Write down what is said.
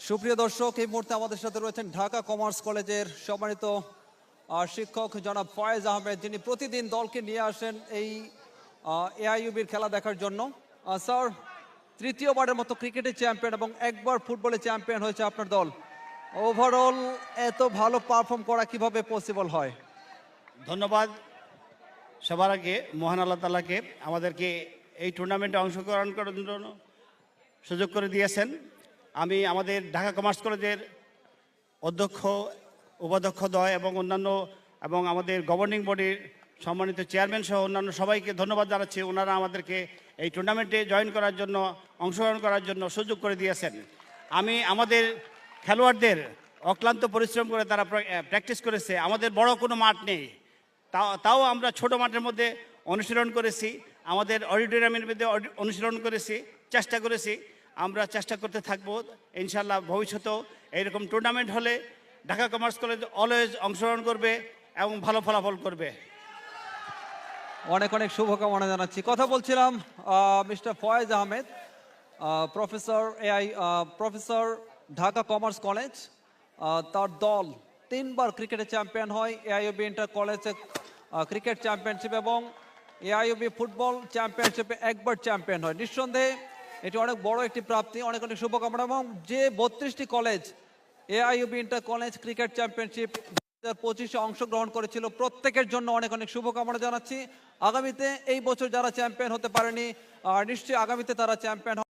সুপ্রিয় দর্শক, এই মুহূর্তে আমাদের সাথে রয়েছেন ঢাকা কমার্স কলেজের সম্মানিত শিক্ষক জনাব ফয়েজ আহমেদ, যিনি প্রতিদিন দলকে নিয়ে আসেন এই এআইইউবির খেলা দেখার জন্য। স্যার, তৃতীয়বারের মতো ক্রিকেটে চ্যাম্পিয়ন এবং একবার ফুটবলে চ্যাম্পিয়ন হয়েছে আপনার দল। ওভারঅল এত ভালো পারফর্ম করা কিভাবে পসিবল হয়? ধন্যবাদ। সবার আগে মহান আল্লাহ তাআলাকে আমাদেরকে এই টুর্নামেন্টে অংশগ্রহণ করার জন্য সুযোগ করে দিয়েছেন। আমি আমাদের ঢাকা কমার্স কলেজের অধ্যক্ষ, উপাধ্যক্ষদ্বয় এবং আমাদের গভর্নিং বডির সম্মানিত চেয়ারম্যান সহ অন্যান্য সবাইকে ধন্যবাদ জানাচ্ছি। ওনারা আমাদেরকে এই টুর্নামেন্টে জয়েন করার জন্য, অংশগ্রহণ করার জন্য সুযোগ করে দিয়েছেন। আমি আমাদের খেলোয়াড়দের অক্লান্ত পরিশ্রম করে তারা প্র্যাকটিস করেছে। আমাদের বড় কোনো মাঠ নেই, তাও আমরা ছোট মাঠের মধ্যে অনুশীলন করেছি, আমাদের অডিটোরিয়ামের মধ্যে অনুশীলন করেছি, চেষ্টা করেছি। আমরা চেষ্টা করতে থাকবো ইনশাল্লাহ। ভবিষ্যতেও এইরকম টুর্নামেন্ট হলে ঢাকা কমার্স কলেজ অলওয়েজ অংশগ্রহণ করবে এবং ভালো ফলাফল করবে। অনেক অনেক শুভকামনা জানাচ্ছি। কথা বলছিলাম mister Foyez Ahmed, professor Dhaka commerce college. তার দল 3 বার ক্রিকেটে চ্যাম্পিয়ন হয়, এআইইউবি ইন্টার কলেজে ক্রিকেট চ্যাম্পিয়নশিপ এবং এআইইউবি ফুটবল চ্যাম্পিয়নশিপে একবার চ্যাম্পিয়ন হয়। নিঃসন্দেহে এটি অনেক বড় একটি প্রাপ্তি। অনেক অনেক শুভকামনা। এবং যে 32টি college AIUB inter college cricket championship 2025-এ অংশগ্রহণ করেছিল, প্রত্যেকের জন্য অনেক অনেক শুভকামনা জানাচ্ছি। আগামীতে এই বছর যারা চ্যাম্পিয়ন হতে পারেনি, নিশ্চয়ই আগামীতে তারা চ্যাম্পিয়ন